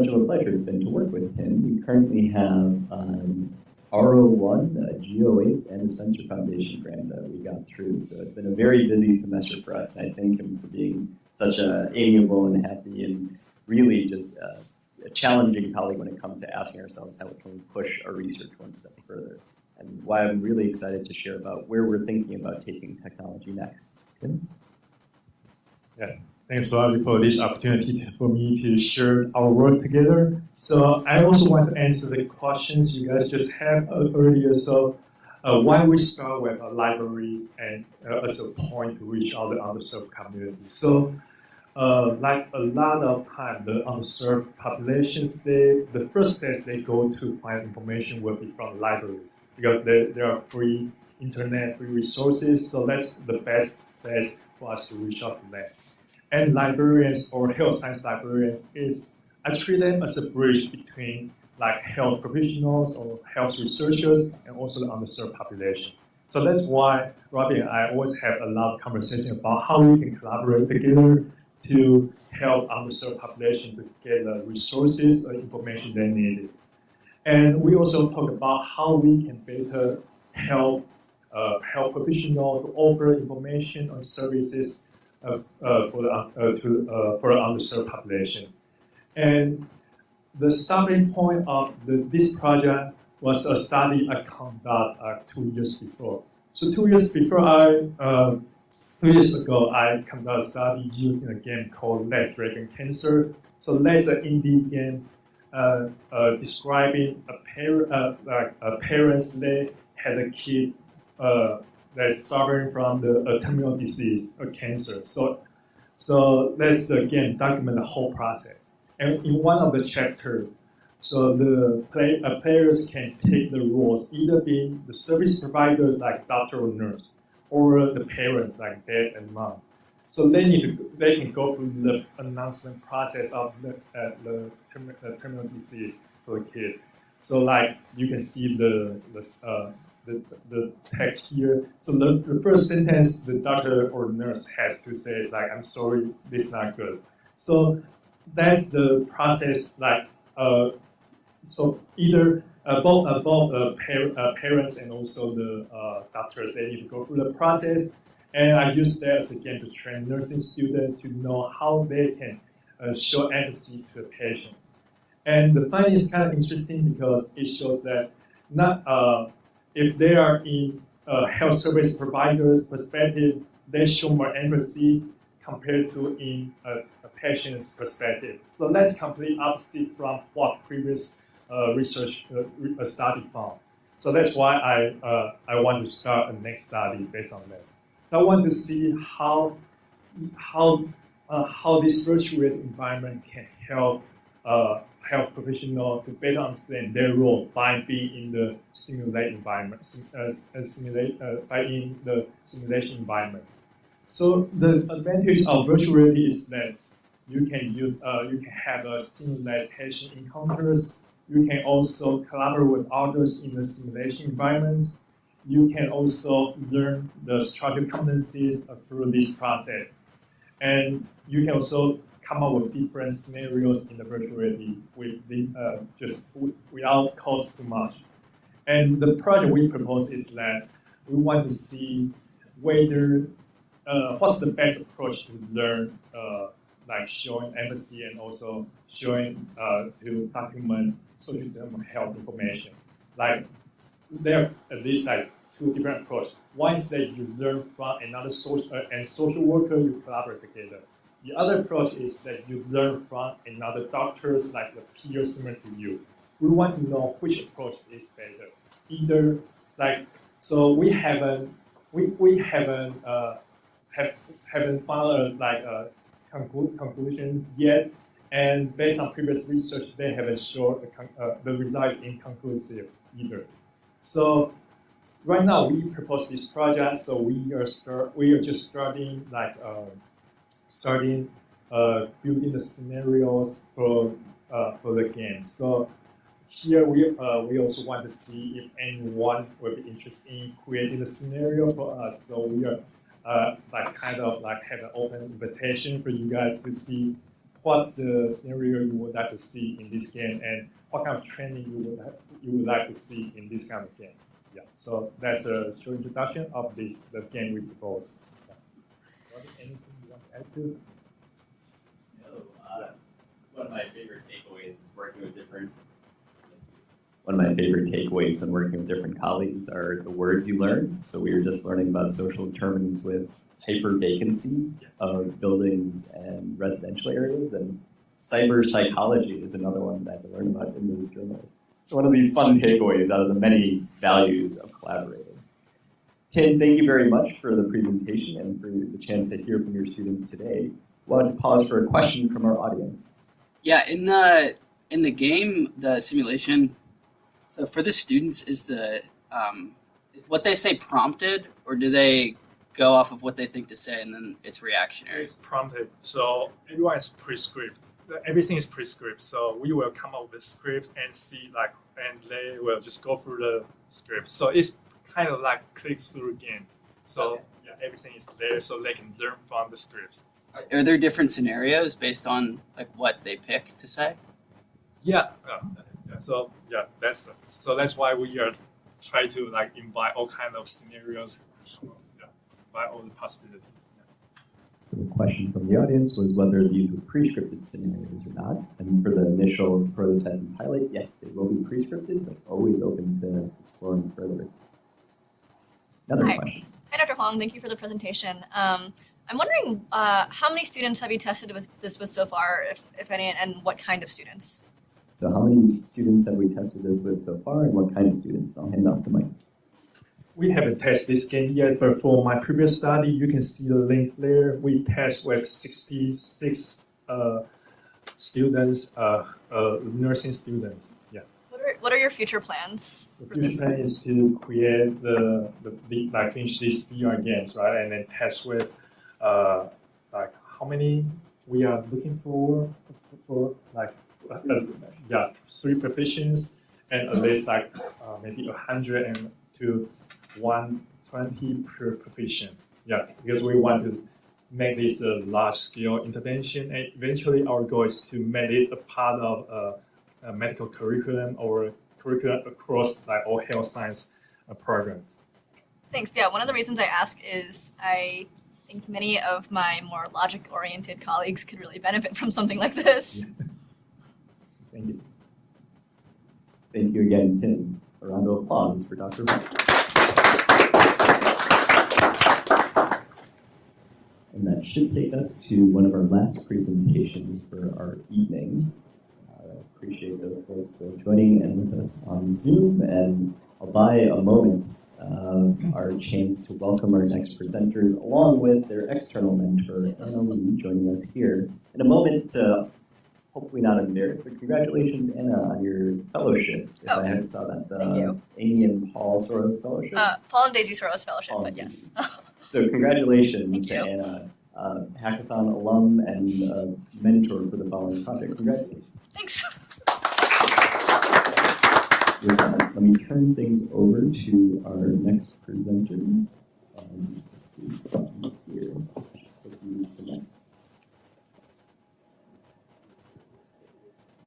much of a pleasure it's been to work with Tim. We currently have RO1, GO8, and the Spencer Foundation grant that we got through. So it's been a very busy semester for us. And I thank him for being such a amiable and happy and really just a challenging colleague when it comes to asking ourselves how can we push our research one step further. And why I'm really excited to share about where we're thinking about taking technology next. Tim? Yeah. Thanks, Robbie, for this opportunity for me to share our work together. So I also want to answer the questions you guys just had earlier. So why we start with libraries and as a point to reach out the underserved community. So like a lot of time, the underserved populations, the first place they go to find information will be from libraries because there are free internet, free resources. So that's the best place for us to reach out to them. And librarians or health science librarians I treat them as a bridge between like health professionals or health researchers and also the underserved population. So that's why Robbie and I always have a lot of conversation about how we can collaborate together to help underserved population to get the resources or information they needed. And we also talk about how we can better help health professionals to offer information on services for the underserved population. And the starting point of this project was a study I conducted 2 years before. So 2 years before 2 years ago, I conducted a study using a game called Let Dragon Cancer. So that's an indie game describing parents they had a kid that's suffering from a terminal disease, a cancer. So let's again document the whole process. And in one of the chapters, so the players can take the roles, either being the service providers like doctor or nurse, or the parents like dad and mom. So they can go through the announcement process of the terminal disease for the kid. So like you can see the text here. So the first sentence the doctor or nurse has to say is like, I'm sorry, this is not good. So that's the process like, so either both parents and also the doctors, they need to go through the process. And I use that as again to train nursing students to know how they can show empathy to the patients. And the finding is kind of interesting because it shows that not if they are in health service providers' perspective, they show more empathy compared to in a patient's perspective. So that's completely opposite from what previous research study found. So that's why I want to start a next study based on that. I want to see how this virtual environment can help health professionals to better understand their role by being in the simulate environment, by in the simulation environment. So the advantage of virtual reality is that you can have simulate patient encounters. You can also collaborate with others in the simulation environment. You can also learn the structural competencies through this process. And you can also come up with different scenarios in the virtual reality without cost too much. And the project we propose is that we want to see whether what's the best approach to learn, like showing empathy and also showing to document social health information. Like there are at least like 2 different approaches. One is that you learn from another social worker, you collaborate together. The other approach is that you learn from another doctors, like the peers similar to you. We want to know which approach is better. Either like so we haven't found a conclusion yet, and based on previous research, they haven't shown the results inconclusive either. So right now we propose this project, so we are just starting building the scenarios for the game. So here we also want to see if anyone will be interested in creating a scenario for us. So we are have an open invitation for you guys to see what's the scenario you would like to see in this game, and what kind of training you would like to see in this kind of game. Yeah, so that's a short introduction of the game we propose. Yeah. Anything you want to add to? No, one of my favorite takeaways is working with different. One of my favorite takeaways when working with different colleagues are the words you learn. So we were just learning about social determinants with hyper vacancies of buildings and residential areas, and cyber psychology is another one that I had to learn about in these journals. So one of these fun takeaways out of the many values of collaborating. Tim, thank you very much for the presentation and for the chance to hear from your students today. Wanted to pause for a question from our audience. Yeah, in the game, the simulation. So for the students, is what they say prompted, or do they go off of what they think to say and then it's reactionary? It's prompted, so everyone is pre-script. Everything is pre-script, so we will come up with the script and see and they will just go through the script. So it's kind of like click-through game. So yeah, everything is there, so they can learn from the scripts. Are there different scenarios based on like what they pick to say? Yeah. So yeah, that's why we are trying to invite all kind of scenarios, invite all the possibilities. So the question from the audience was whether these were pre-scripted scenarios or not. And for the initial prototype and pilot, yes, they will be pre-scripted, but always open to exploring further. Another question. Hi, Dr. Huang. Thank you for the presentation. I'm wondering how many students have you tested with this so far, if any, and what kind of students? So how many students have we tested this with so far, and what kind of students? I'll hand off the mic. We haven't tested this game yet, but for my previous study, you can see the link there. We test with 66 students, nursing students. Yeah. What are your future plans? The future plan is to create finish these VR games, right, and then test with how many we are looking for 3 proficients and at least maybe 100 to 120 per proficient. Yeah, because we want to make this a large-scale intervention, and eventually our goal is to make it a part of a medical curriculum or curriculum across all health science programs. Thanks. Yeah, one of the reasons I ask is I think many of my more logic-oriented colleagues could really benefit from something like this. Yeah. Thank you. Thank you again, Tim. A round of applause for Dr. Huang. And that should take us to one of our last presentations for our evening. Appreciate those folks joining and with us on Zoom. And I'll buy a moment our chance to welcome our next presenters along with their external mentor, Anna Lee, joining us here. In a moment, hopefully not embarrassed, but congratulations, Anna, on your fellowship. If I haven't saw that, Thank you. Amy and Paul Soros Fellowship? Paul and Daisy Soros Fellowship, but yes. So congratulations Thank to you. Anna, hackathon alum and mentor for the following project. Congratulations. Thanks. With that, let me turn things over to our next presenters. Here, take you to next.